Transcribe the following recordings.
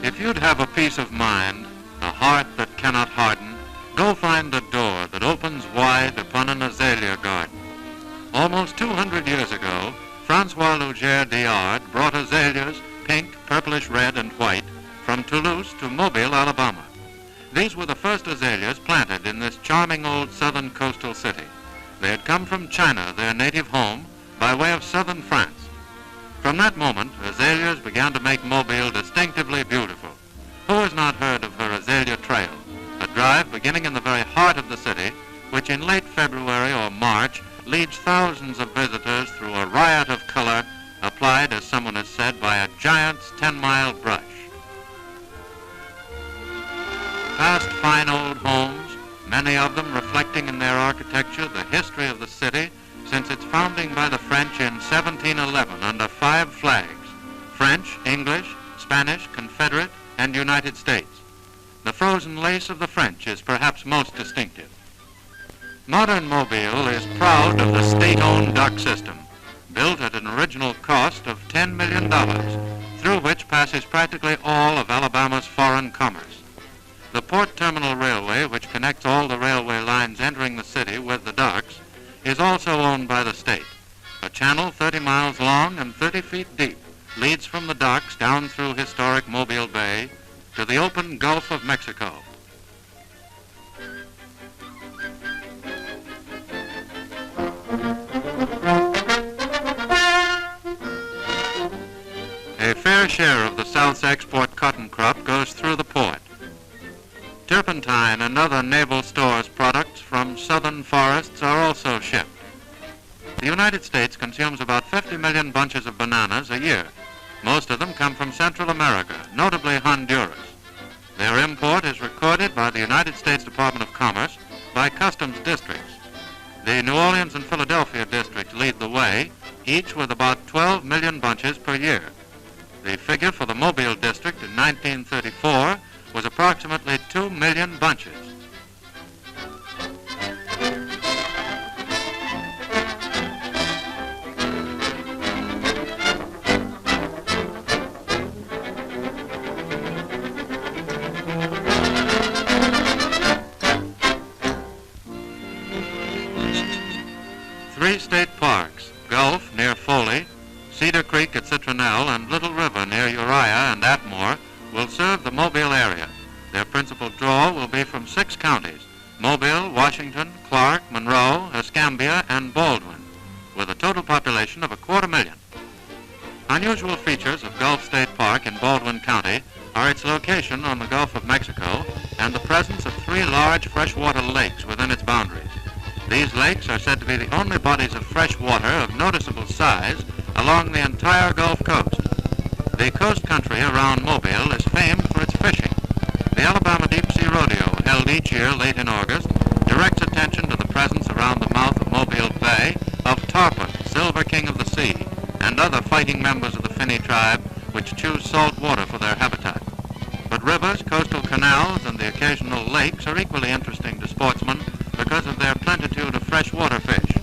If you'd have a peace of mind, a heart that cannot harden, go find a door that opens wide upon an azalea garden. Almost 200 years ago, Francois Lugère Diard brought azaleas, pink, purplish red, and white, from Toulouse to Mobile, Alabama. These were the first azaleas planted in this charming old southern coastal city. They had come from China, their native home, by way of southern France. From that moment, azaleas began to make Mobile distinctively beautiful. Who has not heard of her Azalea Trail, a drive beginning in the very heart of the city, which in late February or March leads thousands of visitors through a riot of color applied, as someone has said, by a giant's 10-mile brush. Past fine old homes, many of them reflecting in their architecture the history of the city since its founding by the French in 1711 under 5 flags: French, English, Spanish, Confederate, and United States. The frozen lace of the French is perhaps most distinctive. Modern Mobile is proud of the state-owned dock system, built at an original cost of $10 million, through which passes practically all of Alabama's foreign commerce. The Port Terminal Railway, which connects all the railway lines entering the city with the docks, is also owned by the state. A channel 30 miles long and 30 feet deep leads from the docks down through historic Mobile Bay to the open Gulf of Mexico. A fair share of the South's export cotton crop goes through the port. Turpentine and other naval stores products from southern forests are also shipped. The United States consumes about 50 million bunches of bananas a year. Most of them come from Central America, notably Honduras. Their import is recorded by the United States Department of Commerce by customs districts. The New Orleans and Philadelphia districts lead the way, each with about 12 million bunches per year. The figure for the Mobile district in 1934 was approximately 2 million bunches. Three state parks, Gulf near Foley, Cedar Creek at Citronelle, and Little River near Uriah and Atmore, will serve the Mobile area. Their principal draw will be from 6 counties: Mobile, Washington, Clark, Monroe, Escambia, and Baldwin, with a total population of 250,000. Unusual features of Gulf State Park in Baldwin County are its location on the Gulf of Mexico and the presence of 3 large freshwater lakes within its boundaries. These lakes are said to be the only bodies of fresh water of noticeable size along the entire Gulf Coast. The coast country around Mobile is famed for its fishing. The Alabama Deep Sea Rodeo, held each year late in August, directs attention to the presence around the mouth of Mobile Bay of tarpon, silver king of the sea, and other fighting members of the Finny tribe which choose salt water for their habitat. But rivers, coastal canals, and the occasional lakes are equally interesting to sportsmen because of their plenitude of freshwater fish.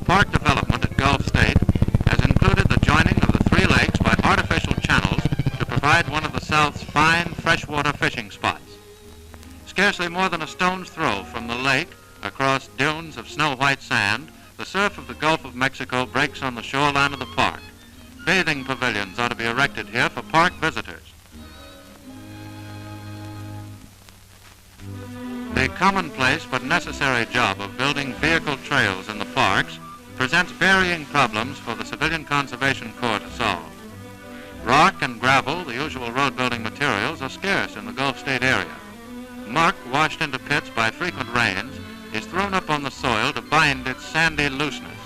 Park development at Gulf State has included the joining of the 3 lakes by artificial channels to provide one of the South's fine freshwater fishing spots. Scarcely more than a stone's throw from the lake, across dunes of snow-white sand, the surf of the Gulf of Mexico breaks on the shoreline of the park. Bathing pavilions ought to be erected here for park visitors. The commonplace but necessary job of building vehicle trails in the parks presents varying problems for the Civilian Conservation Corps to solve. Rock and gravel, the usual road-building materials, are scarce in the Gulf State area. Muck, washed into pits by frequent rains, is thrown up on the soil to bind its sandy looseness.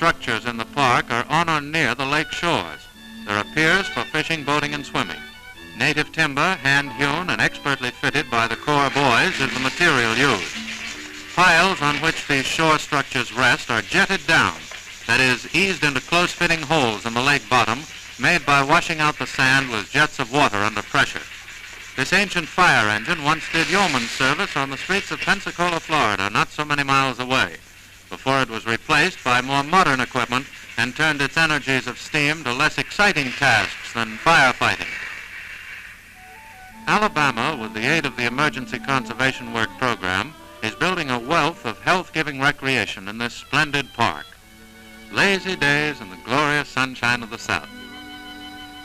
structures in the park are on or near the lake shores. There are piers for fishing, boating, and swimming. Native timber, hand-hewn and expertly fitted by the Corps boys, is the material used. Piles on which these shore structures rest are jetted down, that is, eased into close-fitting holes in the lake bottom, made by washing out the sand with jets of water under pressure. This ancient fire engine once did yeoman's service on the streets of Pensacola, Florida, not so many miles away, before it was replaced by more modern equipment and turned its energies of steam to less exciting tasks than firefighting. Alabama, with the aid of the Emergency Conservation Work Program, is building a wealth of health-giving recreation in this splendid park. Lazy days in the glorious sunshine of the South.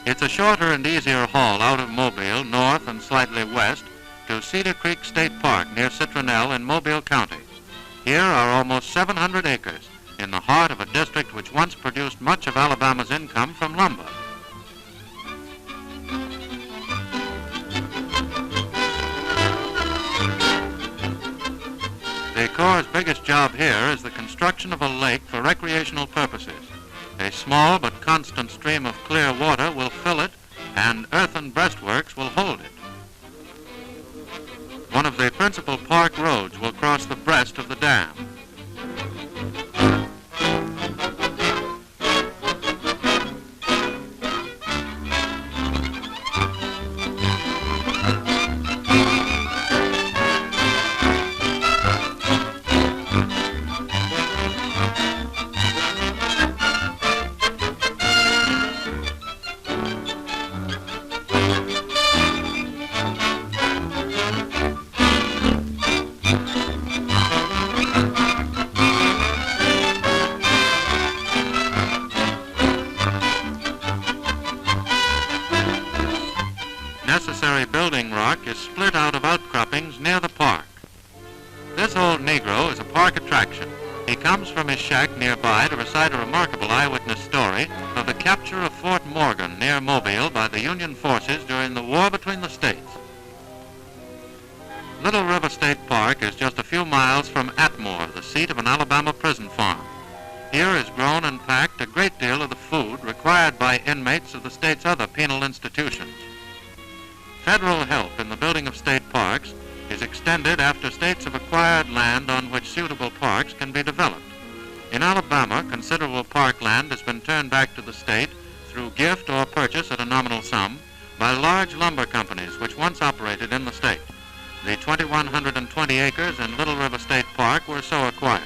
It's a shorter and easier haul out of Mobile, north and slightly west, to Cedar Creek State Park near Citronelle in Mobile County. Here are almost 700 acres in the heart of a district which once produced much of Alabama's income from lumber. The Corps' biggest job here is the construction of a lake for recreational purposes. A small but constant stream of clear water will fill it, and earthen breastworks will hold it. One of the principal park roads will cross the breast of the dam. Necessary building rock is split out of outcroppings near the park. This old Negro is a park attraction. He comes from his shack nearby to recite a remarkable eyewitness story of the capture of Fort Morgan near Mobile by the Union forces during the war between the states. Little River State Park is just a few miles from Atmore, the seat of an Alabama prison farm. Here is grown and packed a great deal of the food required by inmates of the state's other penal institutions. Federal help in the building of state parks is extended after states have acquired land on which suitable parks can be developed. In Alabama, considerable park land has been turned back to the state through gift or purchase at a nominal sum by large lumber companies which once operated in the state. The 2,120 acres in Little River State Park were so acquired.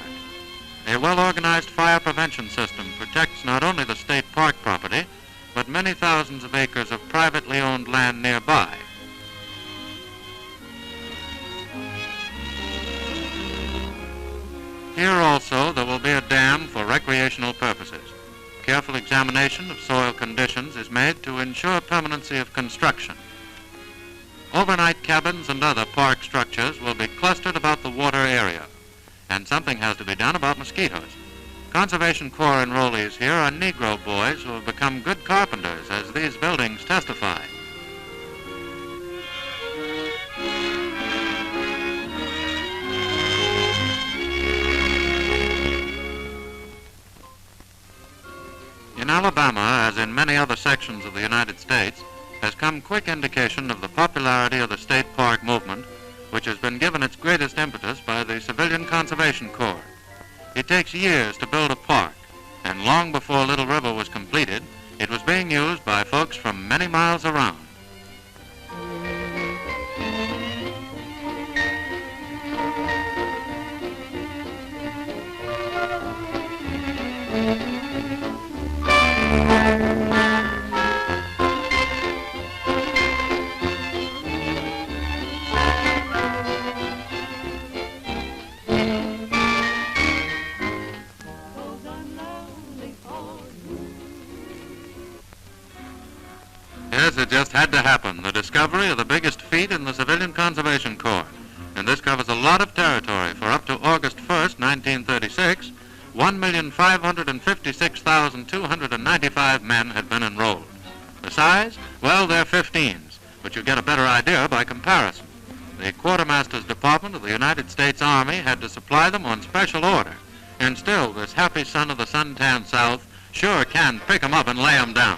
A well-organized fire prevention system protects not only the state park property, but many thousands of acres of privately owned land nearby. Here also there will be a dam for recreational purposes. Careful examination of soil conditions is made to ensure permanency of construction. Overnight cabins and other park structures will be clustered about the water area, and something has to be done about mosquitoes. Conservation Corps enrollees here are Negro boys who have become good carpenters, as these buildings testify. In Alabama, as in many other sections of the United States, has come quick indication of the popularity of the state park movement, which has been given its greatest impetus by the Civilian Conservation Corps. It takes years to build a park, and long before Little River was completed, it was being used by folks from many miles around. Yes, it just had to happen, the discovery of the biggest feat in the Civilian Conservation Corps. And this covers a lot of territory. For up to August 1st, 1936, 1,556,295 men had been enrolled. The size? Well, they're 15s, but you get a better idea by comparison. The Quartermaster's Department of the United States Army had to supply them on special order, And still, this happy son of the sun-tanned South sure can pick 'em up and lay 'em down.